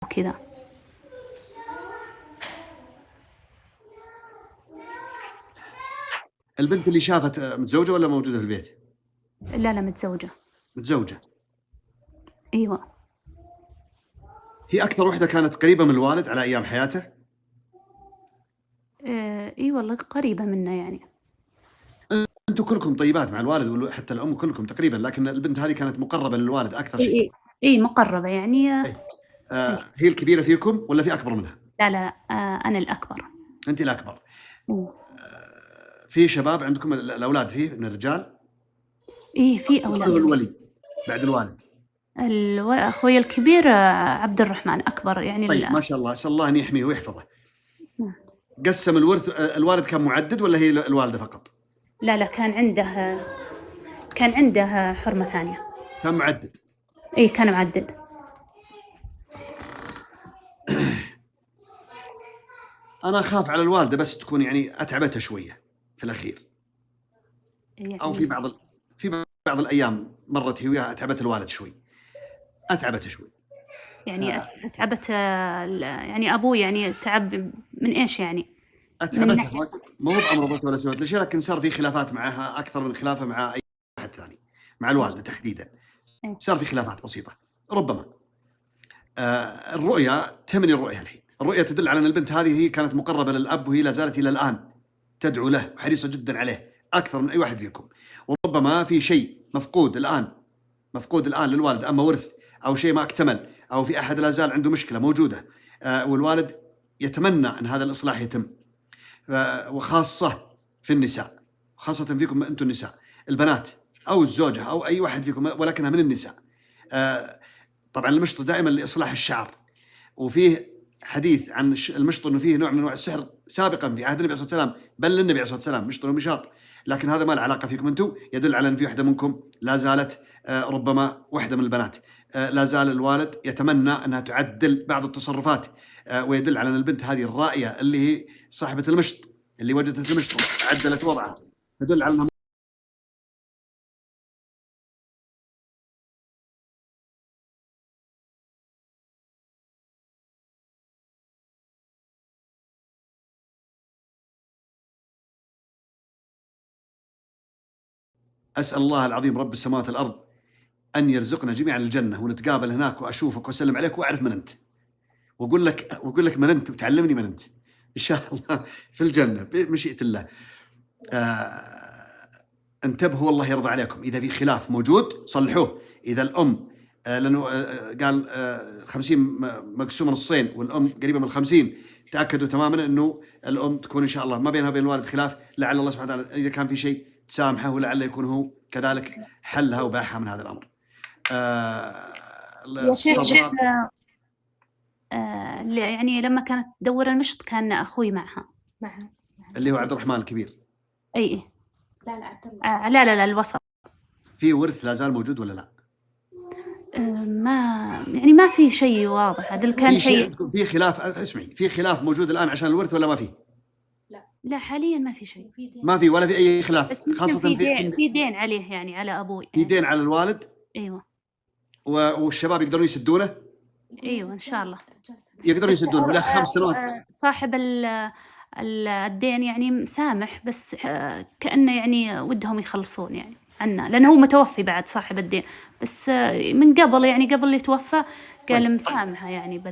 وكذا. البنت اللي شافت متزوجة ولا موجودة في البيت؟ لا متزوجة. متزوجة. أيوة. هي أكثر وحدة كانت قريبة من الوالد على أيام حياته؟ إي والله قريبة منا يعني. أنتم كلكم طيبات مع الوالد وحتى الأم كلكم تقريبا، لكن البنت هذه كانت مقربة للوالد أكثر شيء. إي مقربة يعني. هي الكبيرة فيكم ولا في أكبر منها؟ لا أنا الأكبر. أنت الأكبر. في شباب عندكم الأولاد فيه من الرجال؟ إيه في أولاد. الولي بعد الوالد؟ أخوي الكبير عبد الرحمن أكبر يعني. طيب ما شاء الله، أسأل الله أن يحميه ويحفظه. قسم الورث، الوالد كان معدد ولا هي الوالدة فقط؟ لا كان عنده حرمة ثانية. كان معدد؟ إيه كان معدد. أنا أخاف على الوالدة بس تكون يعني أتعبتها شوية في الأخير يعني، أو في بعض الأيام مرت هي وياها أتعبت الوالد شوي، أتعبتها شوي يعني. أتعبت يعني أبوي يعني تعب من إيش يعني؟ أتعبتها مو بأمرضته ولا سوت شيء، لكن صار في خلافات معها أكثر من خلافة مع أي واحد ثاني، مع الوالدة تحديدا صار في خلافات بسيطة ربما. الرؤية تمني الرؤية الحين، الرؤية تدل على أن البنت هذه هي كانت مقربة للأب، وهي لا زالت إلى الآن تدعو له وحريصة جدا عليه أكثر من أي واحد فيكم. وربما في شيء مفقود الآن للوالد، أما ورث أو شيء ما اكتمل، أو في أحد لا زال عنده مشكلة موجودة، والوالد يتمنى أن هذا الإصلاح يتم، وخاصة في النساء، خاصة فيكم أنتم النساء، البنات أو الزوجة أو أي واحد فيكم ولكنها من النساء. طبعا المشط دائما لإصلاح الشعر، وفيه حديث عن المشط أنه فيه نوع من أنواع السحر سابقا في عهد النبي صلى الله عليه وسلم، بل للنبي عليه الصلاة والسلام مشط ومشاط، لكن هذا ما له علاقة فيكم أنتم، يدل على أن في واحدة منكم لا زالت ربما واحدة من البنات لا زال الوالد يتمنى أنها تعدل بعض التصرفات، ويدل على أن البنت هذه الرائية اللي هي صاحبة المشط اللي وجدت المشط عدلت وضعها، تدل على أنها أسأل الله العظيم رب السماوات والأرض أن يرزقنا جميعا الجنة، ونتقابل هناك وأشوفك وأسلم عليك وأعرف من أنت، وأقول لك من أنت وتعلمني من أنت إن شاء الله في الجنة بمشيئة الله. انتبهوا الله يرضى عليكم، إذا في خلاف موجود صلحوه. إذا الأم لأنه قال 50 مقسوم نصين والأم قريبة من 50، تأكدوا تماما أنه الأم تكون إن شاء الله ما بينها وبين الوالد خلاف، لعل الله سبحانه وتعالى إذا كان في شيء تسامحه، ولعل يكون هو كذلك حلها وباحها من هذا الأمر. يا شيخ يعني لما كانت تدور المشط كان أخوي معها اللي هو عبد الرحمن الكبير. أي لا الوسط. في ورث لا زال موجود ولا لا؟ ما في شيء واضح. هذا كان شيء في خلاف، اسمعي، في خلاف موجود الآن عشان الورث ولا ما فيه؟ لا حاليا ما في شيء، ما في ولا في أي خلاف، خاصة في دين عليه يعني على أبوي يعني. في دين على الوالد. أيوة. والشباب يقدرون يسدونه؟ أيوة إن شاء الله يقدرون يسدونه ولا 5 سنوات. صاحب الدين يعني سامح، بس كأنه يعني ودهم يخلصون يعني عنا، لأنه هو متوفي بعد صاحب الدين، بس من قبل يعني قبل يتوفى قال مسامحة يعني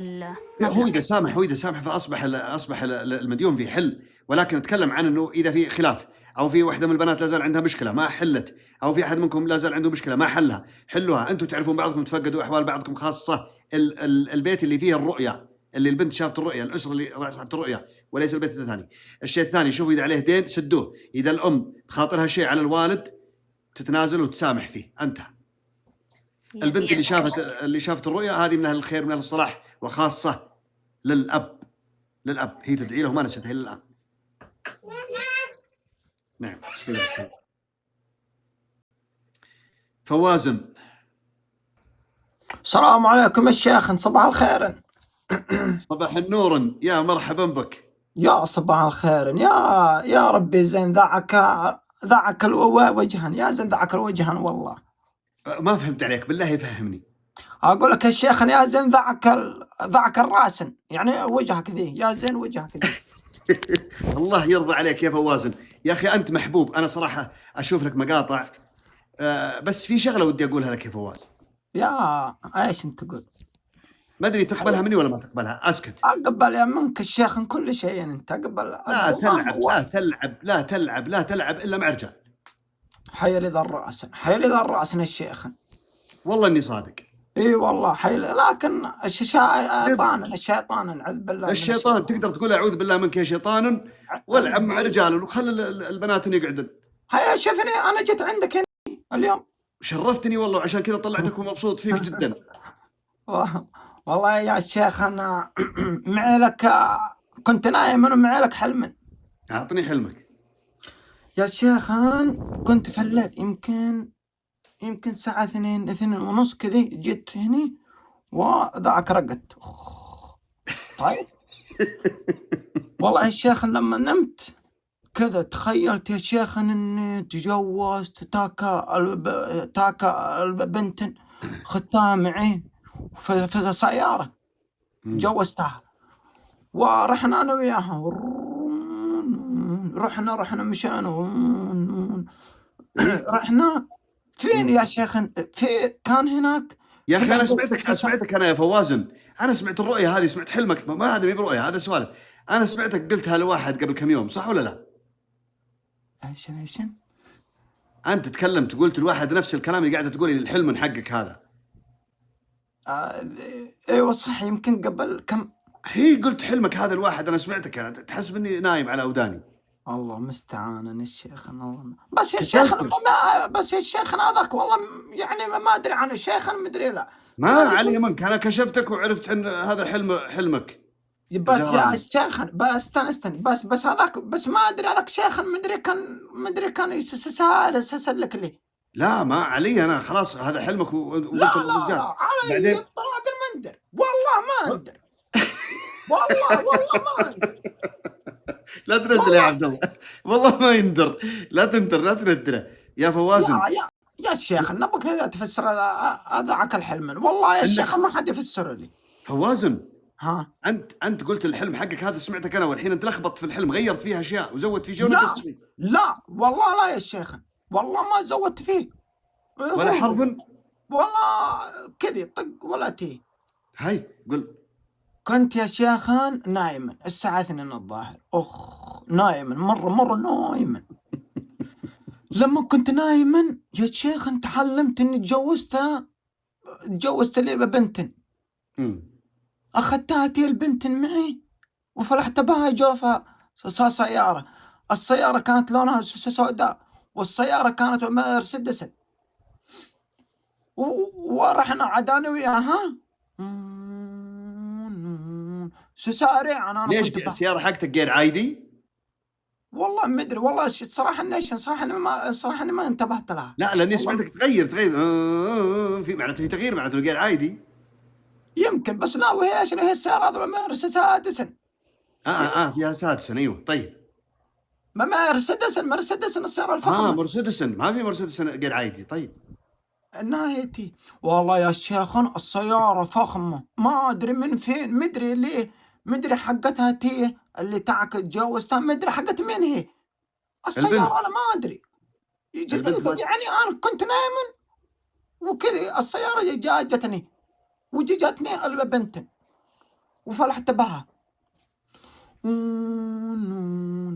هو إذا سامح فأصبح المديون في حل، ولكن نتكلم عن أنه إذا في خلاف، أو في واحدة من البنات لا زال عندها مشكلة ما حلت، أو في أحد منكم لا زال عنده مشكلة ما حلها، حلوها. أنتم تعرفون بعضكم، تفقدوا أحوال بعضكم، خاصة البيت اللي فيه الرؤية، اللي البنت شافت الرؤية، الأسرة اللي شافت الرؤية، وليس البيت الثاني. الشيء الثاني، شوفوا إذا عليه دين سدوه، إذا الأم بخاطرها شيء على الوالد تتنازل وتسامح فيه، انتهى. البنت اللي شافت الرؤيا هذه من أهل الخير من أهل الصلاح، وخاصة للأب هي تدعي له ما نسيتها إلى الآن. نعم. فوازن. السلام عليكم الشيخ، صباح الخير. صباح النور، يا مرحبا بك. يا صباح الخير، يا ربي زين ذاعك وجها، يا زين ذاعك الوجها والله. ما فهمت عليك، بالله فهمني. اقول لك يا شيخ يا زين ذعك الراسن، يعني وجهك ذي يا زين وجهك ذي. الله يرضى عليك يا فوازن، يا اخي انت محبوب. انا صراحه اشوف لك مقاطع، بس في شغله ودي اقولها لك يا فواز. يا ايش انت تقول؟ ما ادري تقبلها مني ولا ما تقبلها، اسكت. اقبل يا منك الشيخ كل شيء، انت اقبل. لا تلعب لا تلعب لا تلعب لا تلعب الا مع رجال. حي لذا الراسن، حي لذا الراسن الشيخ. والله اني صادق. اي والله حي، لكن الشيطان نعوذ بالله من الشيطان تقدر تقول اعوذ بالله منك يا شيطان، والعب مع رجال وخل البنات يقعدن. هيا شوفني انا جيت عندك هنا اليوم، شرفتني والله، عشان كذا طلعتك ومبسوط فيك جدا. والله يا شيخ انا معي لك، كنت نايم انا معي لك حلم. اعطني حلمك يا شيخ أنا كنت في الليل، يمكن الساعة 2:30 كذي، جيت هني وذاك رقدت. طيب والله يا شيخ لما نمت كذا تخيلت يا شيخ اني تجوزت تاكا البنت خدتها معي في سيارة، جوزتها ورحنا انا وياها، رحنا مشينا رحنا فين يا شيخ؟ في كان هناك يا اخي. انا سمعتك انا يا فوازن، انا سمعت الرؤيه هذه، سمعت حلمك. ما هذا مي برؤيه، هذا سوالف. انا سمعتك قلتها لواحد قبل كم يوم، صح ولا لا؟ ايش انت تكلمت قلت الواحد نفس الكلام اللي قاعده تقولي الحلم من حقك هذا. ايوه صح، يمكن قبل كم. هي قلت حلمك هذا الواحد، انا سمعتك. انا تحسب اني نايم على اوداني. الله مستعان الشيخ. بس يا شيخ بس يا شيخ هذاك والله يعني ما ادري عن الشيخ، ما ادري. لا ما علي منك، انا كشفتك وعرفت ان هذا حلمك. بس يا شيخ بس استنى بس هذاك، بس ما ادري هذاك شيخ، ما ادري كان يسلك لي. لا ما علي، انا خلاص هذا حلمك لا بعدين طلعت المندر، والله ما ادري. والله ما ادري. لا تنزل يا عبد الله، والله ما يندر. لا تندر، لا تندره يا فوازن. يا شيخ نبغى تفسر هذاك الحلم، والله يا شيخ ما حد يفسر لي. فوازن ها انت قلت الحلم حقك هذا، سمعتك انا، والحين انت لخبطت في الحلم، غيرت فيه اشياء وزودت فيه شيء ونقصت شيء. لا والله لا يا شيخ، والله ما زودت فيه ولا حرف، ولا كذي طق ولا تي. هاي قل. كنت يا شيخ نايما الساعة 2 الظاهر، نايما مرة نايما. لما كنت نايما يا شيخ تعلمت اني تجوزت لي بنت. اخذتها تي البنت معي وفلحت بها جوفها سيارة. السيارة كانت لونها سوداء، والسيارة كانت مرسيدس، ورحنا عداني وياها سارع. انا ليش السيارة حقتك غير عادي؟ والله ما ادري، والله صراحة اني ما انتبهت لها. لا لاني سمعتك تغير في معناته في تغيير، معناته غير عادي. يمكن، بس لا وهي ايش هي السيارة هذا مرسيدس. فيها سادسا. ايوه طيب. ما مرسيدس السيارة الفخمة. مرسيدس، ما في مرسيدس غير عادي. طيب نهايتي والله يا شيخ السيارة فخمة، ما ادري من فين، مدري ليه، مدري حقتها تي اللي تاعك تجوزتها، مدري حقت مين هي السيارة. انا ما ادري. يعني انا كنت نايم وكذا السيارة جاتني وجتني البنت وفلحت بها.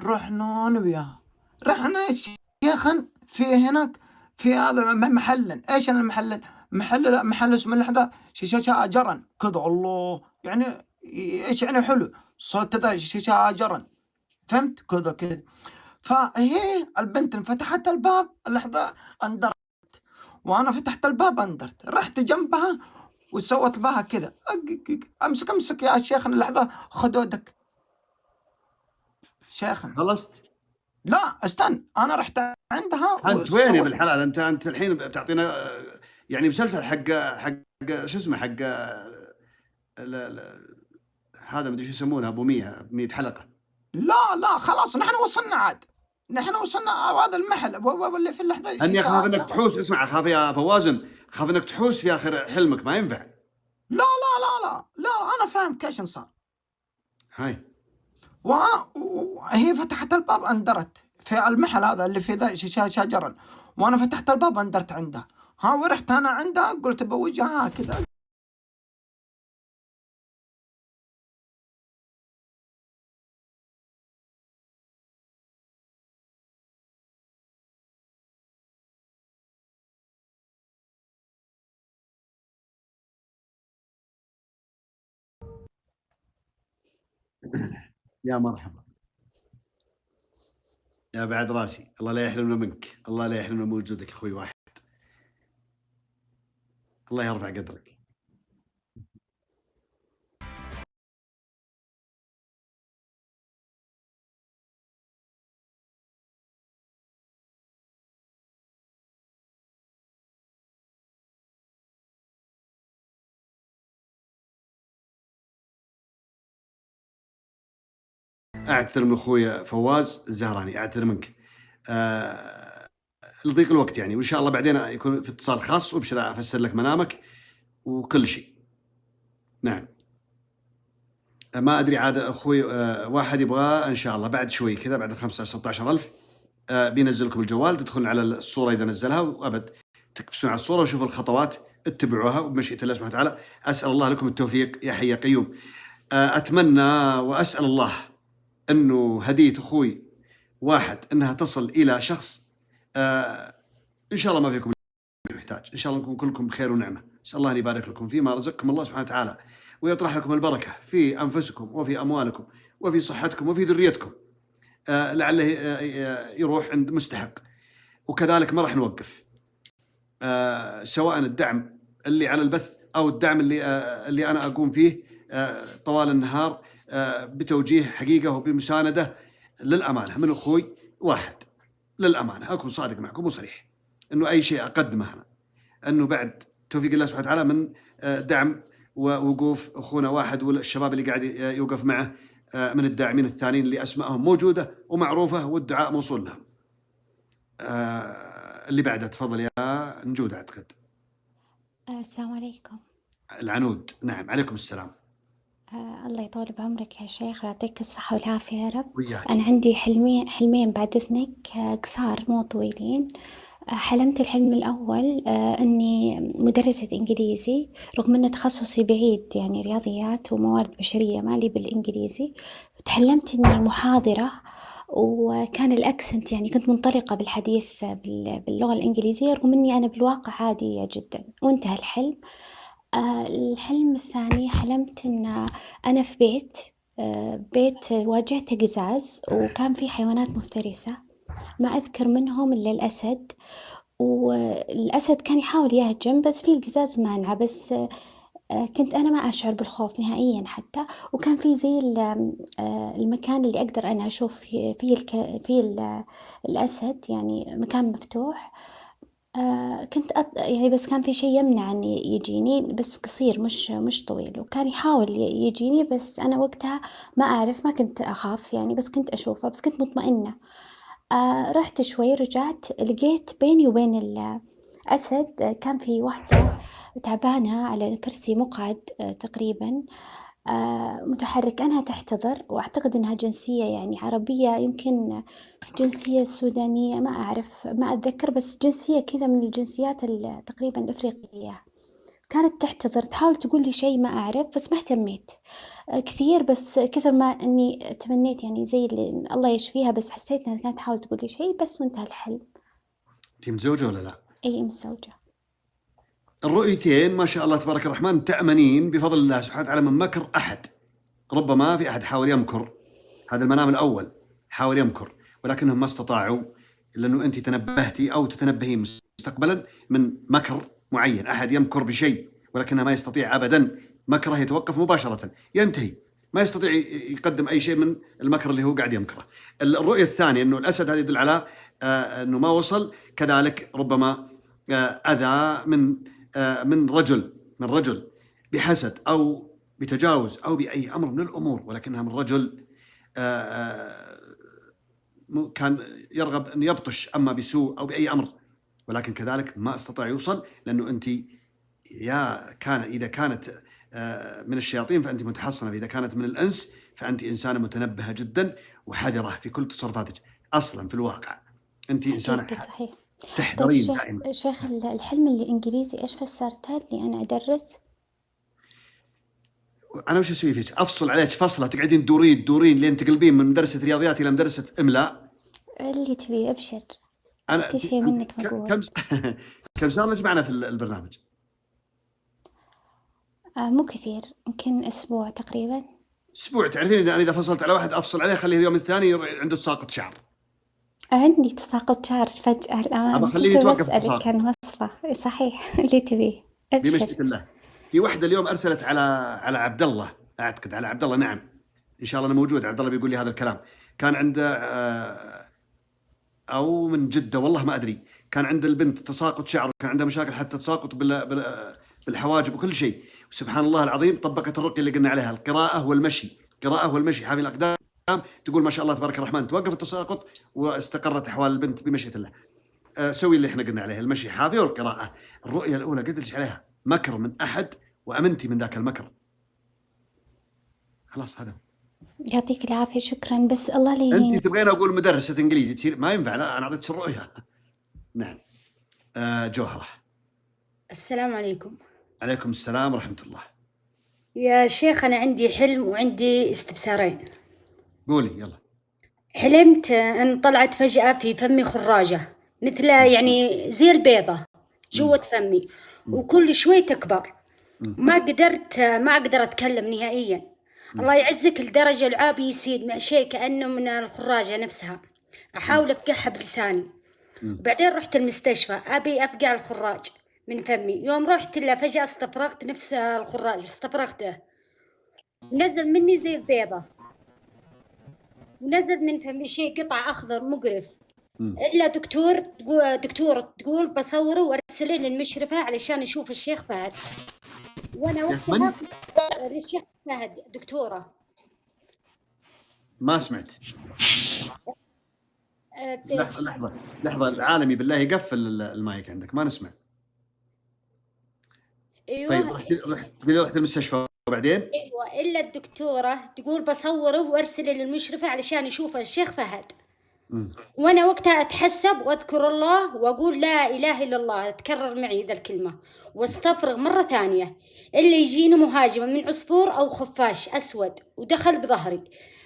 رحنا انا وياها، رحنا يا شيخ في هناك في هذا محل. ايش المحل؟ محل اسمه لحظة شجرا كذا. الله يعني ايش يعني حلو صوت ذا شجرا، فهمت كذا. فهي البنت فتحت الباب لحظة اندرت، وانا فتحت الباب اندرت، رحت جنبها وسوت بها كذا. امسك يا شيخ لحظة خدودك شيخ. خلصت؟ لا استنى، انا رحت عندها. انت وين يا بالحلال؟ انت الحين بتعطينا يعني مسلسل حق شو اسمه، حق هذا مدري شو يسمونه، ابو 100 حلقة. لا خلاص نحن وصلنا عاد. نحن وصلنا هذا المحل واللي في اللحظة اني اخاف انك تحوس. اسمع، اخاف يا فوازن، اخاف انك تحوس في اخر حلمك، ما ينفع. لا لا لا لا لا انا فهمت ايش صار. هاي وهي فتحت الباب اندرت في المحل هذا اللي في ذا شجرا، وانا فتحت الباب اندرت عندها. ها ورحت انا عندها قلت بوجهها كذا. يا مرحبا يا بعد راسي، الله لا يحرمنا منك، الله لا يحرمنا من وجودك اخوي واحد، الله يرفع قدرك. اعتذر من اخوي فواز الزهراني، اعتذر منك لضيق الوقت يعني، وان شاء الله بعدين يكون في اتصال خاص وابشر افسر لك منامك وكل شيء. نعم ما ادري عاد اخوي واحد يبغى ان شاء الله بعد شوي كذا، بعد 15-16 ألف بينزل لكم الجوال، تدخلون على الصوره اذا نزلها، وابد تكبسون على الصوره وشوفوا الخطوات اتبعوها وبمشيئه الله سبحانه وتعالى. اسال الله لكم التوفيق يا حي يا قيوم. اتمنى واسال الله انه هديه اخوي واحد انها تصل الى شخص ان شاء الله ما فيكم يحتاج، ان شاء الله نكون كلكم بخير ونعمه. اسال الله ان يبارك لكم فيما رزقكم الله سبحانه وتعالى، ويطرح لكم البركه في انفسكم وفي اموالكم وفي صحتكم وفي ذريتكم، لعله يروح عند مستحق. وكذلك ما راح نوقف، سواء الدعم اللي على البث او الدعم اللي انا اقوم فيه طوال النهار بتوجيه حقيقه وبمسانده للامانه من اخوي واحد. للامانه اكون صادق معكم وصريح انه اي شيء اقدمه انا انه بعد توفيق الله سبحانه وتعالى من دعم ووقوف اخونا واحد والشباب اللي قاعد يوقف معه من الداعمين الثانيين اللي اسمائهم موجوده ومعروفه والدعاء موصول لهم. اللي بعده تفضل يا نجود. اعتقد السلام عليكم. العنود. نعم عليكم السلام. الله يطول بعمرك يا شيخ ويعطيك الصحة والعافية يا رب. وياك. أنا عندي حلمين بعد إذنك قصار مو طويلين. حلمت الحلم الأول أني مدرسة إنجليزي، رغم أن تخصصي بعيد يعني رياضيات وموارد بشرية مالي بالإنجليزي. تحلمت أني محاضرة، وكان الأكسنت يعني كنت منطلقة بالحديث باللغة الإنجليزية، رغم أني أنا بالواقع عادية جدا. وانتهى الحلم. الحلم الثاني حلمت إن أنا في بيت واجهته قزاز، وكان في حيوانات مفترسة ما أذكر منهم إلا الأسد. والأسد كان يحاول يهجم بس في القزاز مانعه، بس كنت أنا ما أشعر بالخوف نهائيا حتى. وكان في زي المكان اللي أقدر أنا أشوف فيه الأسد، يعني مكان مفتوح. كنت يعني بس كان في شيء يمنع أن يجيني، بس قصير مش طويل، وكان يحاول يجيني بس أنا وقتها ما أعرف، ما كنت أخاف يعني، بس كنت أشوفه، بس كنت مطمئنة. رحت شوي رجعت لقيت بيني وبين الأسد كان في واحدة تعبانة على كرسي مقعد تقريبا متحرك. أنها تحتضر، وأعتقد أنها جنسية يعني عربية، يمكن جنسية سودانية، ما أعرف ما أتذكر، بس جنسية كذا من الجنسيات تقريبا الأفريقية. كانت تحتضر تحاول تقول لي شيء ما أعرف، بس ما اهتميت كثير، بس كثر ما أني تمنيت يعني زي اللي الله يشفيها، بس حسيت أنها كانت تحاول تقول لي شيء بس، وانتهى الحلم. انت متزوجه ولا لا؟ أي متزوجة. الرؤيتين ما شاء الله تبارك الرحمن تأمنين بفضل الله سبحانه وتعالى من مكر أحد. ربما في أحد حاول يمكر، هذا المنام الأول حاول يمكر ولكنهم ما استطاعوا، لأنه أنت تنبهتي أو تتنبهين مستقبلا من مكر معين. أحد يمكر بشيء ولكنه ما يستطيع أبدا، مكره يتوقف مباشرة ينتهي، ما يستطيع يقدم أي شيء من المكر اللي هو قاعد يمكره. الرؤية الثانية أنه الأسد هذا يدل على أنه ما وصل، كذلك ربما أذى من رجل بحسد أو بتجاوز أو بأي أمر من الأمور، ولكنها من رجل كان يرغب أن يبطش أما بسوء أو بأي أمر، ولكن كذلك ما استطاع يوصل، لأنه أنت إذا كانت من الشياطين فأنت متحصنة، إذا كانت من الإنس فأنت إنسانة متنبهة جدا وحذرة في كل تصرفاتك. أصلا في الواقع أنت إنسانة صحيح. طيب تحذرين دائما. شيخ الحلم الإنجليزي إيش فسرته اللي أنا أدرس؟ أنا وش أسوي فيك؟ أفصل عليك فصلة تقعدين تدورين لين تقلبين من مدرسة رياضيات إلى مدرسة إملاء. اللي تبي أبشر، أنا كل شيء منك مقبول. كم صار لك معنا في البرنامج؟ مو كثير، يمكن أسبوع تقريبا. أسبوع. تعرفين أنا إذا فصلت على واحد أفصل عليه خليه اليوم الثاني عنده تساقط شعر. عندي تساقط شعر فجأة الآن. أبى أخليه يتوقف أسألك تساقط. كان وصفة صحيح اللي تبيه أبشر. بمشيئة الله. في واحدة اليوم أرسلت على عبد الله، أعتقد على عبد الله. نعم إن شاء الله أنا موجود. عبد الله بيقول لي هذا الكلام. كان عنده أو من جدة والله ما أدري، كان عند البنت تساقط شعر، كان عندها مشاكل حتى تساقط بالحواجب وكل شيء. وسبحان الله العظيم طبقت الرقية اللي قلنا عليها، القراءة والمشي حافي الأقدام. تقول ما شاء الله تبارك الرحمن توقف التساقط واستقرت أحوال البنت بمشيئة الله. سوي اللي احنا قلنا عليه، المشي حافي والقراءة. الرؤية الأولى قلت لك عليها مكر من أحد وأمنتي من ذاك المكر. خلاص هذا. يعطيك العافية شكرا. بس الله لي يهين. أنت تبغين أقول مدرسة إنجليزي تصير ما ينفع. لا أنا أعطيتك الرؤية. نعم. جوهرة. السلام عليكم. عليكم السلام ورحمة الله. يا شيخ أنا عندي حلم وعندي استفسارين. قولي يلا. حلمت أن طلعت فجأة في فمي خراجة مثل يعني زي البيضة جوة فمي، وكل شوي تكبر. ما أقدر أتكلم نهائيا. الله يعزك لدرجة لعابي يصير مع شيء كأنه من الخراجة نفسها. أحاول أفقعها بلساني. بعدين رحت المستشفى أبي أفقع الخراج من فمي. يوم رحت له فجأة استفرغت نفس الخراج، استفرغته نزل مني زي البيضة، ونزل من فمي شيء قطع أخضر مقرف. إلا دكتورة تقول بصوره وأرسله للمشرفة علشان يشوف الشيخ فهد. وأنا وقتها الشيخ فهد دكتورة. ما سمعت. لحظة العالمي بالله يقفل المايك عندك ما نسمع. أيوة. طيب رحت المستشفى وبعدين؟ أيوة إلا الدكتورة تقول بصوره وأرسله للمشرفة علشان يشوف الشيخ فهد. وأنا وقتها أتحسب وأذكر الله وأقول لا إله إلا الله، تكرر معي ذا الكلمة، واستفرغ مرة ثانية. اللي يجيني مهاجمة من عصفور أو خفاش أسود ودخل بظهري.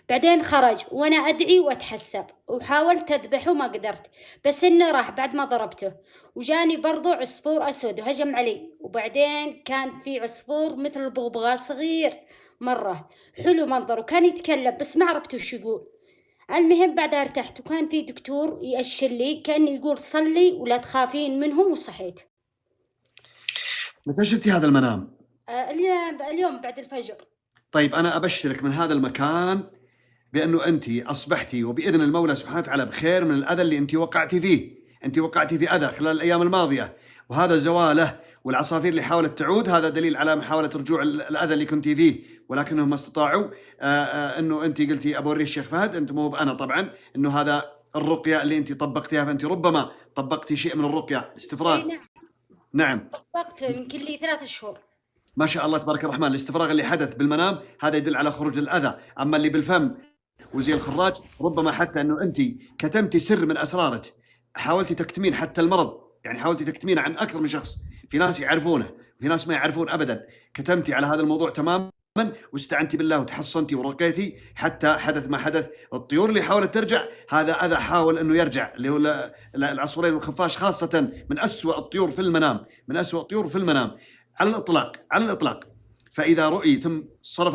بعدين خرج وأنا أدعي وأتحسب، وحاولت أذبحه ما قدرت، بس إنه راح بعد ما ضربته. وجاني برضو عصفور أسود وهجم علي. وبعدين كان في عصفور مثل البغبغاء صغير مرة حلو منظره، كان يتكلم بس ما عرفت وش يقول. المهم بعدها ارتحت، وكان في دكتور يأشر لي كأنه يقول صلي ولا تخافين منهم، وصحيت. متى شفتي هذا المنام؟ اليوم بعد الفجر. طيب أنا أبشرك من هذا المكان بأنه أنت أصبحتي وبإذن المولى سبحانه وتعالى بخير من الأذى اللي أنت وقعتي فيه. أنت وقعتي في أذى خلال الأيام الماضية، وهذا زواله. والعصافير اللي حاولت تعود هذا دليل على محاولة رجوع الأذى اللي كنتي فيه، ولكنهم ما استطاعوا. أنه أنت قلتي أبوري الشيخ فهد، أنت مو أنا طبعا، أنه هذا الرقية اللي أنت طبقتيها، فأنت ربما طبقتي شيء من الرقية الاستفراغ. نعم طبقت يمكن لي 3 شهور. ما شاء الله تبارك الرحمن. الاستفراغ اللي حدث بالمنام هذا يدل على خروج الأذى. أما اللي بالفم وزي الخراج ربما حتى أنه أنت كتمتي سر من أسرارك، حاولتي تكتمين حتى المرض، يعني حاولتي تكتمين عن أكثر من شخص. في ناس يعرفونه وفي ناس ما يعرفون أبدا. كتمتي على هذا الموضوع تماما واستعنتي بالله وتحصنتي ورقيتي حتى حدث ما حدث. الطيور اللي حاولت ترجع هذا أذى حاول أنه يرجع، اللي هو العصفورين والخفاش خاصة، من أسوأ الطيور في المنام، من أسوأ الطيور في المنام على الإطلاق. فإذا رؤي ثم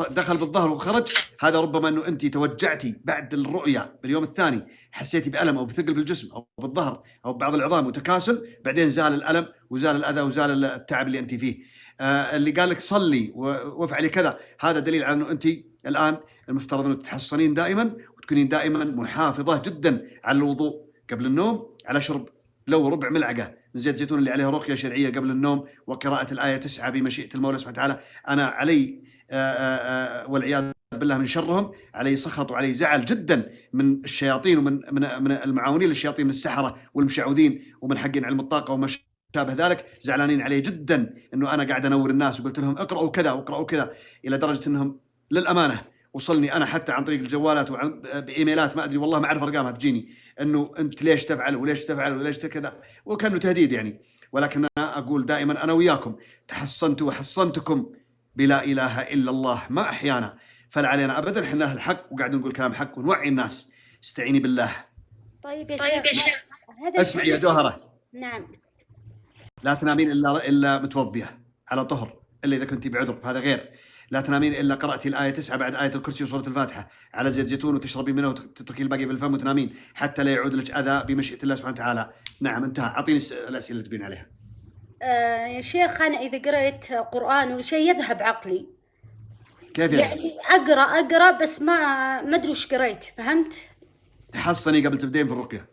دخل بالظهر وخرج، هذا ربما أنه أنت توجعتي بعد الرؤية باليوم الثاني، حسيتي بألم أو بثقل بالجسم أو بالظهر أو بعض العظام وتكاسل، بعدين زال الألم وزال الأذى وزال التعب اللي أنت فيه. اللي قال لك صلي وافعلي كذا، هذا دليل على أنه أنت الآن المفترض أنه تتحصنين دائما وتكونين دائما محافظة جدا على الوضوء قبل النوم، على شرب لو ربع ملعقة من زيت زيتون اللي عليها رقية شرعية قبل النوم، وقراءة الآية 9 بمشيئة المولى سبحانه وتعالى. أنا علي والعياذ بالله من شرهم، علي سخط وعلي زعل جدا من الشياطين ومن من المعاونين للشياطين من السحرة والمشعوذين ومن حقين علم الطاقة وما شابه ذلك، زعلانين عليه جدا انه انا قاعد انور الناس وقلت لهم اقرأوا كذا واقرأوا كذا، الى درجة انهم للأمانة وصلني انا حتى عن طريق الجوالات بايميلات ما ادري والله ما اعرف ارقامها تجيني، انه انت ليش تفعل وليش تفعل وليش كذا، وكانه تهديد يعني. ولكن انا اقول دائما انا وياكم تحصنت وحصنتكم بلا اله الا الله ما احيانا، فلا علينا ابدا، احنا اهل الحق وقاعدين نقول كلام حق ونوعي الناس. استعيني بالله. طيب يا شيخ اسمعي يا جوهرة، نعم. لا تنامين الا متوضيه على طهر، الا اذا كنتي بعذر فهذا غير. لا تنامين الا قرأتي الآية 9 بعد آية الكرسي وسورة الفاتحة على زيت زيتون وتشربين منه وتتركي الباقي بالفم وتنامين حتى لا يعود لك اذى بمشيئة الله سبحانه وتعالى. نعم انتهى. اعطيني الاسئله اللي تقولين عليها. يا شيخ أنا إذا قرأت قرآن ولا شيء يذهب عقلي، كيف يذهب؟ يعني أقرأ بس ما أدري وش قريت، فهمت؟ تحصني قبل تبدين في الرقية.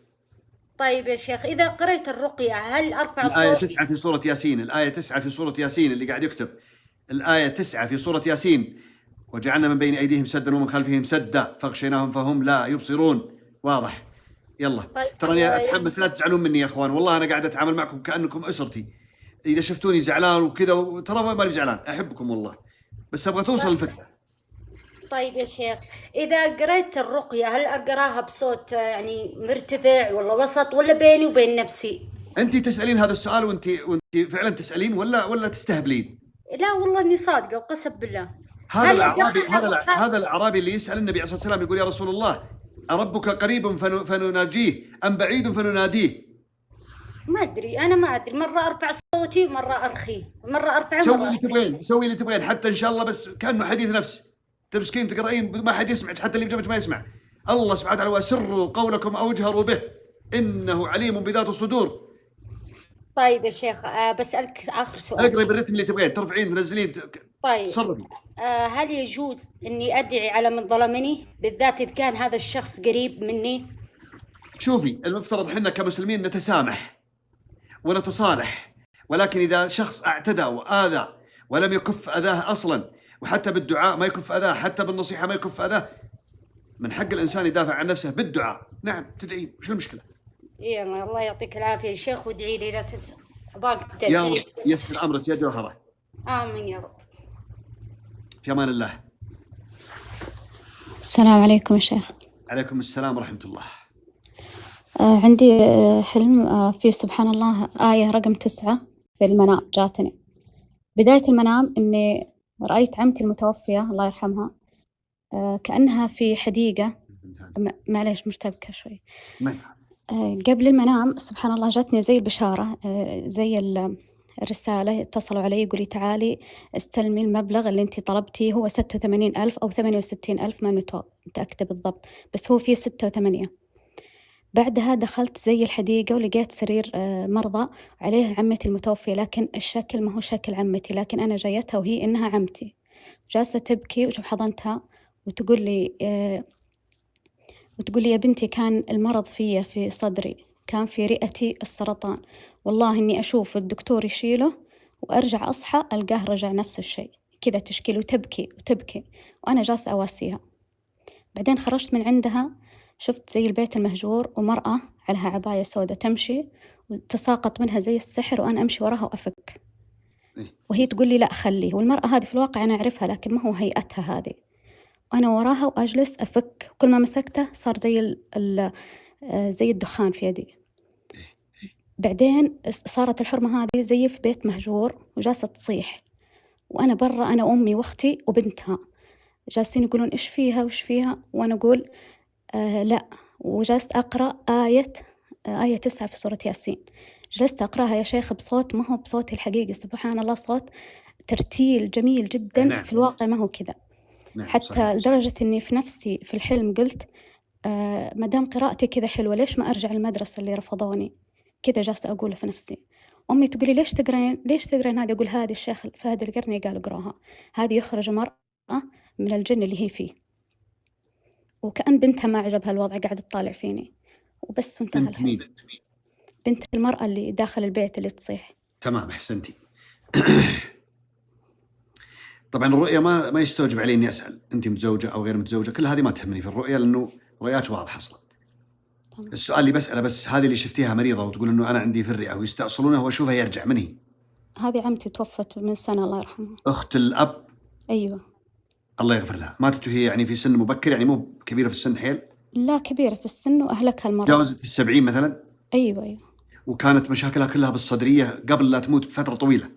طيب يا شيخ إذا قرأت الرقية هل أرفع الآية صوت؟ 9 في سورة ياسين، الآية 9 في سورة ياسين اللي قاعد يكتب، الآية 9 في سورة ياسين، وجعلنا من بين أيديهم سدا ومن خلفهم سدا فاغشيناهم فهم لا يبصرون. واضح؟ يلا. طيب تراني أتحمس، لا تزعلون مني يا أخوان، والله أنا قاعد أتعامل معكم كأنكم أسرتي. إذا شفتوني زعلان وكذا ترى ماني زعلان، أحبكم والله، بس أبغى توصل الفكرة. طيب يا شيخ إذا قرأت الرقية هل أقراها بصوت يعني مرتفع ولا وسط ولا بيني وبين نفسي؟ أنت تسألين هذا السؤال وأنت فعلا تسألين ولا تستهبلين؟ لا والله إني صادقة وقسم بالله. هذا الأعرابي اللي يسأل النبي عليه الصلاة والسلام يقول يا رسول الله أربك قريب فنناجيه أم بعيد فنناديه؟ ما أدري، أنا ما أدري، مرة أرفع صوتي ومرة أرخيه، مرة أرفع سوي اللي تبغين حتى إن شاء الله، بس كأنه حديث نفس تمسكين تقرأين ما حد يسمعك، حتى اللي بجنبك ما يسمع. الله سبحانه وتعالى وسروا قولكم أو اجهروا به إنه عليم بذات الصدور. طيب يا شيخ بسألك آخر سؤال. اقرأي بالرتم اللي تبغين، ترفعين تنزلين طيب تصرفي. هل يجوز إني أدعي على من ظلمني بالذات إذا كان هذا الشخص قريب مني؟ شوفي المفترض حنا كمسلمين نتسامح ونتصالح، ولكن إذا شخص اعتدى وآذى ولم يكف أذاه أصلا، وحتى بالدعاء ما يكف أذاه، حتى بالنصيحة ما يكف أذاه، من حق الإنسان يدافع عن نفسه بالدعاء. نعم تدعين، شو المشكلة؟ إيه الله يعطيك العافية يا شيخ، وادعي لي لا تنسى باقي يا التدعيم. رب يسر أمرك يا جوهرة. آمين يا رب. في أمان الله. السلام عليكم يا شيخ. عليكم السلام ورحمة الله. عندي حلم فيه سبحان الله آية رقم 9 في المنام جاتني. بداية المنام إني رأيت عمتي المتوفية الله يرحمها كأنها في حديقة، معليش مرتبكة شوي. ما يفهم. قبل المنام سبحان الله جاتني زي البشارة، زي الرسالة، اتصلوا علي يقولي تعالي استلمي المبلغ اللي انتي طلبتيه، هو 86,000 أو 68,000 ما متأكدة بالضبط، بس هو فيه 6 و8. بعدها دخلت زي الحديقة ولقيت سرير مرضى عليه عمتي المتوفية، لكن الشكل ما هو شكل عمتي، لكن أنا جايتها وهي إنها عمتي، جالسة تبكي وحضنتها وتقول لي يا بنتي كان المرض في صدري، كان في رئتي السرطان، والله إني أشوف الدكتور يشيله وأرجع أصحى ألقاه رجع نفس الشيء، كذا تشكيل وتبكي وأنا جالسة أواسيها. بعدين خرجت من عندها شفت زي البيت المهجور ومرأة عليها عباية سوداء تمشي وتساقط منها زي السحر، وأنا أمشي وراها وأفك، وهي تقول لي لا خليه، والمرأة هذه في الواقع أنا أعرفها لكن ما هو هيئتها هذه، وأنا وراها وأجلس أفك، كل ما مسكته صار زي الدخان في يدي. بعدين صارت الحرمة هذه زي في بيت مهجور وجالسة تصيح، وأنا برا أنا وأمي وأختي وبنتها جالسين يقولون إيش فيها، وأنا أقول لا، وجلست أقرأ آية 9 في سورة ياسين، جلست أقرأها يا شيخ بصوت ما هو بصوتي الحقيقي، سبحان الله صوت ترتيل جميل جدا. نعم. في الواقع ما هو كذا. نعم. حتى صحيح. لدرجة إني في نفسي في الحلم قلت ما دام قراءتي كذا حلوة ليش ما أرجع المدرسة اللي رفضوني، كذا جالسة أقول في نفسي. أمي تقولي ليش تقرين هذه؟ أقول هذه الشيخ فهد القرني قال اقراها، هذه يخرج مرأة من الجن اللي هي فيه، وكأن بنتها ما عجبها الوضع قاعدة تطالع فيني وبس، وانتهى بنت مين؟ بنت المرأة اللي داخل البيت اللي تصيح. تمام، أحسنتي. طبعا الرؤية ما يستوجب علي إني أسأل أنت متزوجة أو غير متزوجة، كل هذه ما تهمني في الرؤية لأنه رؤيات واضحة أصلا. السؤال اللي بسأله بس هذه اللي شفتيها مريضة وتقول إنه أنا عندي في الرئة ويستأصلونه وأشوفها يرجع، من هي؟ هذه عمتي توفت من سنة الله يرحمها. أخت الأب؟ أيوة. الله يغفر لها. ماتت وهي يعني في سن مبكر، يعني مو كبيرة في السن حيل؟ لا كبيرة في السن وأهلكها المرض. جاوزت 70 مثلا؟ أيوة. وكانت مشاكلها كلها بالصدرية قبل لا تموت بفترة طويلة.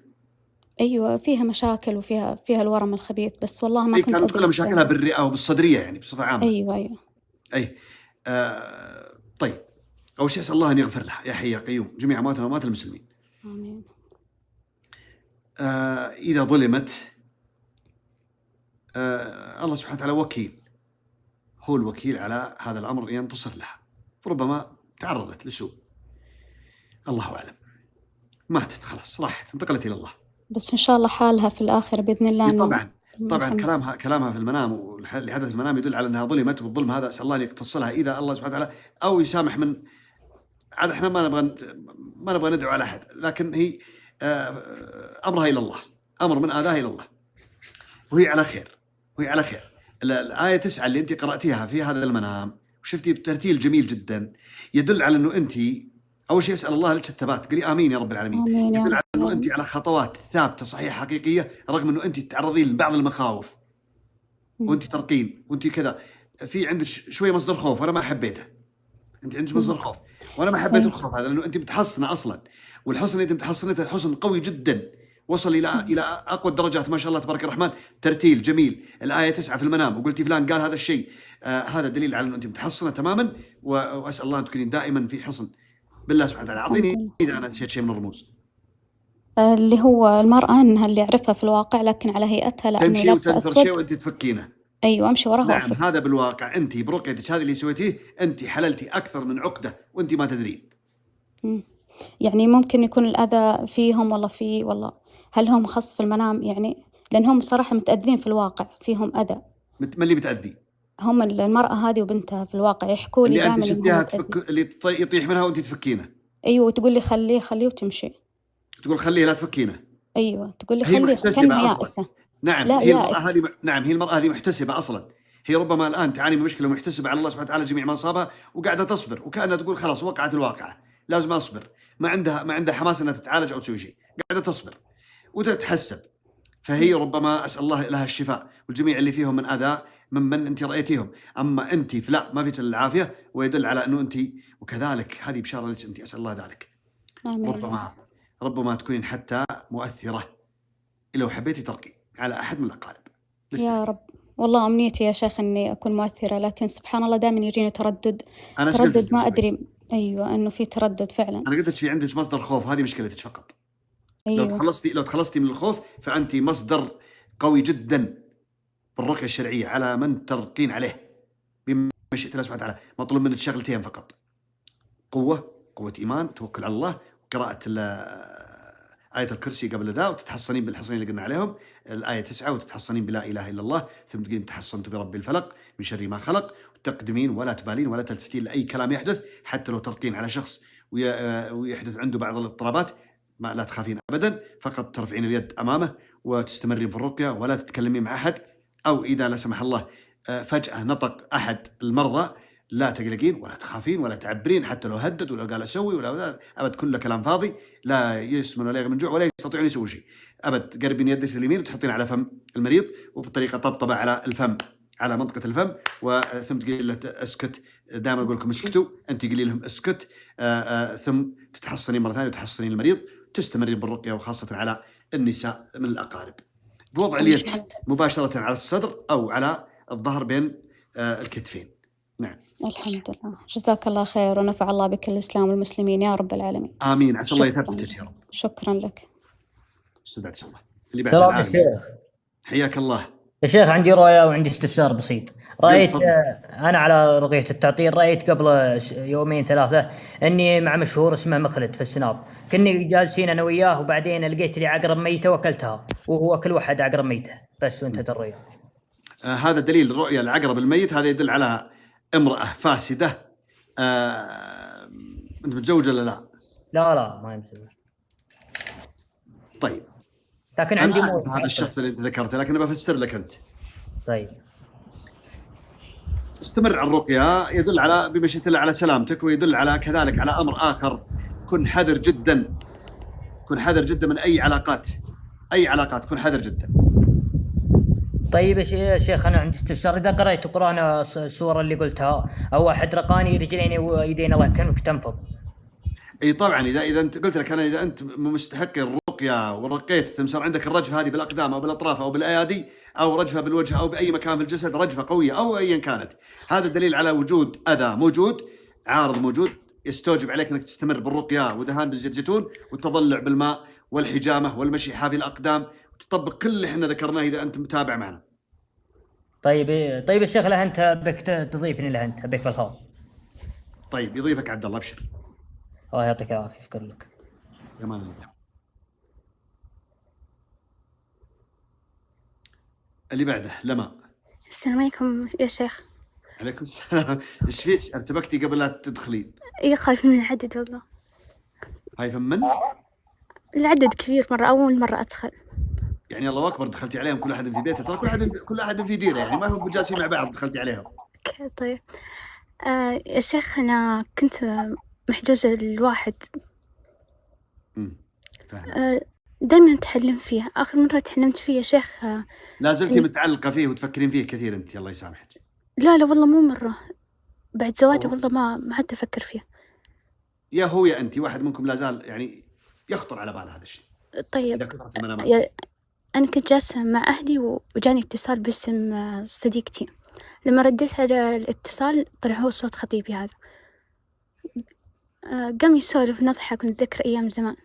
أيوة فيها مشاكل وفيها الورم الخبيث، بس والله ما كنت كانت كلها مشاكلها بالرئة وبالصدرية يعني بصفة عامة. أيوة. أي طيب، أول شيء أسأل الله أن يغفر لها يا حي يا قيوم جميع أمواتنا وأموات المسلمين. آمين. إذا ظلمت الله سبحانه وتعالى وكيل، هو الوكيل على هذا الأمر ينتصر لها، فربما تعرضت لسوء، الله أعلم، ماتت خلاص راحت انتقلت إلى الله. بس إن شاء الله حالها في الآخرة بإذن الله. طبعا كلامها في المنام واللي حدث في المنام يدل على أنها ظلمت، والظلم هذا أسأل الله أن يقتصلها إذا الله سبحانه وتعالى أو يسامح من عاد. إحنا ما نبغى ندعو على أحد، لكن هي أمرها إلى الله، أمر من آذاه إلى الله، وهي على خير. الآية 9 اللي أنت قرأتيها في هذا المنام وشفتي بترتيل جميل جدا يدل على أنه أنت أول شيء أسأل الله لك الثبات، قولي آمين يا رب العالمين. آمين. يدل على أنه أنت على خطوات ثابتة صحيحة حقيقية، رغم أنه أنت تتعرضين لبعض المخاوف وأنت ترقين وأنت كذا، في عندك شوية مصدر خوف وأنا ما حبيته. أنت عندك مصدر خوف وأنا ما حبيت الخوف هذا، لأنه أنت متحصنة أصلا، والحصن اللي أنت متحصنته حصن قوي جدا وصل إلى أقوى الدرجات ما شاء الله تبارك الرحمن، ترتيل جميل. الآية 9 في المنام وقلتي فلان قال هذا الشيء، هذا دليل على أنه أنت متحصنة تماما، وأسأل الله أن تكونين دائما في حصن بالله سبحانه وتعالى. أعطيني إذا أنا نسيت شيء من الرموز. اللي هو المرأة أنها اللي أعرفها في الواقع، لكن على هيئتها لا، تمشي وتنثر شيء وأنت تفكينه. أيوة أمشي وراها. نعم هذا بالواقع أنت برقيتك هذه اللي سويتيه أنت حللتي أكثر من عقدة وأنت ما تدرين. يعني ممكن يكون الأذى فيهم والله هل هم خص في المنام يعني، لأنهم صراحة متأذين في الواقع، فيهم أذى. ما اللي بتأذي؟ هم المرأة هذه وبنتها في الواقع يحكوا لي اللي أنت شفتيها اللي يطيح منها وأنت تفكينه. أيوة تقول لي خليه وتمشي. تقول خليه لا تفكينه. أيوة تقول لي خليه كأنها يائسة. نعم هي المرأة هذه محتسبة أصلا، هي ربما الآن تعاني من مشكلة ومحتسبة على الله سبحانه وتعالى جميع ما أصابها وقاعدة تصبر، وكأنها تقول خلاص وقعت الواقعة لازم أصبر، ما عندها حماس أنها تتعالج أو تسوي شيء، قاعدة تصبر وتتحسب. فهي ربما أسأل الله لها الشفاء والجميع اللي فيهم من أذى ممن أنت رأيتيهم، أما أنت فلا ما فيك العافية، ويدل على أنه أنت وكذلك هذه بشارة لك أنت، أسأل الله ذلك. ربما تكونين حتى مؤثرة لو حبيتي ترقي على أحد من الأقارب. يا رب والله أمنيتي يا شيخ أني أكون مؤثرة، لكن سبحان الله دائما يجيني تردد ما أدري. أيوة أنه في تردد فعلا. أنا قلت في عندك مصدر خوف، هذه مشكلتك فقط. أيوة. لو تخلصتي من الخوف فأنت مصدر قوي جدا بالرقية الشرعية على من ترقين عليه بمشيئة الله سبحانه وتعالى. مطلوب منك شغلتين فقط: قوة إيمان، توكل على الله، وقراءة آية الكرسي قبل ذا، وتتحصنين بالحصنين اللي قلنا عليهم الآية 9، وتتحصنين بلا إله إلا الله، ثم تقولين تحصنت برب الفلق من شر ما خلق، وتقدمين ولا تبالين ولا تلتفتين لأي كلام يحدث، حتى لو ترقين على شخص ويحدث عنده بعض الاضطرابات ما لا تخافين أبدا، فقط ترفعين اليد أمامه وتستمرين في الرقية ولا تتكلمين مع أحد. أو إذا لا سمح الله فجأة نطق أحد المرضى لا تقلقين ولا تخافين ولا تعبرين، حتى لو هدد ولا قال أسوي ولا أبد، كله كلام فاضي، لا يسمن ولا يغمن جوع ولا يستطيعون يسوي شيء أبد. قربين يدك اليمين وتحطين على فم المريض، وبطريقة طبطبة على الفم، على منطقة الفم، ثم تقولي له اسكت. دائما أقول لكم اسكتوا، أنت قولي لهم اسكت، ثم تتحصنين مرة ثانية وتحصنين المريض، تستمرين بالرقية، وخاصة على النساء من الأقارب، بوضع اليد مباشرة على الصدر أو على الظهر بين الكتفين. نعم. الحمد لله، جزاك الله خير ونفع الله بك الإسلام والمسلمين يا رب العالمين. آمين. عسى الله يثبتك يا رب. شكرا لك. استودعك الله. اللي بعد العالم. الشيخ حياك الله يا شيخ. عندي رؤيا وعندي استفسار بسيط. رأيت أنا على رقية التعطيل، رأيت قبل يومين 3 أني مع مشهور اسمه مخلد في السناب، كني جالسين أنا وياه، وبعدين لقيت لي عقرب ميتة وأكلتها، وهو كل واحد عقرب ميتة بس، وانتهت الرؤيا. هذا دليل الرؤيا العقرب الميت، هذا يدل على امرأة فاسدة. أنت متزوج ولا لا؟ لا ما متزوج. طيب لكن أنا عندي أعرف هذا الشخص اللي أنت ذكرته، لكن بفسر لك أنت. طيب استمر على الرقية، يدل على بمشيئة الله على سلامتك، ويدل على كذلك على أمر آخر. كن حذر جدا، كن حذر جدا من أي علاقات، أي علاقات كن حذر جدا. طيب يا شيخ، انا عندي استفسار. اذا قرأت القرآن السورة اللي قلتها، او احد رقاني رجلين ويدين الله كانك تنفض. اي طبعا، اذا انت قلت لك انا، اذا انت مستحق الرقيه ورقيت ثم صار عندك الرجفه هذه بالاقدام او بالاطراف او بالايادي، او رجفه بالوجه او باي مكان في الجسد، رجفه قويه او ايا كانت، هذا دليل على وجود اذى موجود، عارض موجود، يستوجب عليك انك تستمر بالرقيه ودهان بزيت زيتون والتضلع بالماء والحجامه والمشي حافي الاقدام، وتطبق كل اللي احنا ذكرناه اذا انت متابع معنا. طيب يا شيخ، له انت بك تضيفني، له انت بك بالخاص. طيب يضيفك عبد الله، ابشر. الله يعطيك العافيه، شكرا لك. يا الله. اللي بعده لما. السلام عليكم يا شيخ. عليكم السلام. ايش فيك؟ ارتبكتي قبل لا تدخلين؟ اي خايف من العدد والله. خايفة من؟ العدد كبير مرة، أول مرة أدخل. يعني الله أكبر، دخلتي عليهم كل أحد في بيته، ترى كل أحد في ديره، يعني ما هم جالسين مع بعض، دخلتي عليهم. طيب يا شيخ، أنا كنت محجوزة الواحد. فاهم. دايما أتحلم فيه. آخر مرة تحلمت فيه يا شيخ لا زلتي متعلقة فيه وتفكرين فيه كثير أنت، الله يسامحك. لا والله مو مرة، بعد زواجي والله ما عدت أفكر فيه. يا هو يا أنت، واحد منكم لا زال يعني يخطر على بال هذا الشيء. طيب أنا كنت جالسة مع أهلي وجاني اتصال باسم صديقتي. لما رديت على الاتصال طلع هو صوت خطيبي هذا. قام يسولف نضحك ونتذكر أيام زمان.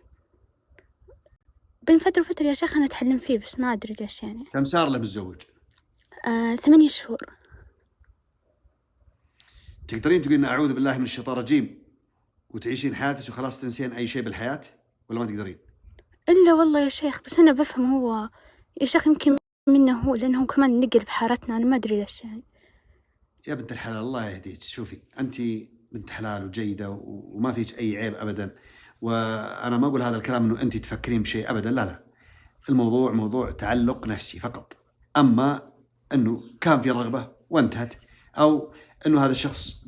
بين فترة وفترة يا شيخ أنا أتحلم فيه، بس ما أدري ليش يعني. كم صار له متزوج؟ 8 شهور. تقدرين تقولين أعوذ بالله من الشيطان الرجيم وتعيشين حياتك وخلاص تنسين أي شيء بالحياة، ولا ما تقدرين؟ إلا والله يا شيخ، بس أنا بفهم هو يا شيخ يمكن منه هو، لأنه كمان نقل بحارتنا، أنا ما أدري ليش يعني. يا بنت الحلال الله يهديك، شوفي أنت بنت حلال وجيدة وما فيك أي عيب أبدا، وأنا ما أقول هذا الكلام إنه أنت تفكرين بشيء أبدا، لا، الموضوع موضوع تعلق نفسي فقط. أما إنه كان في رغبة وانتهت، أو إنه هذا الشخص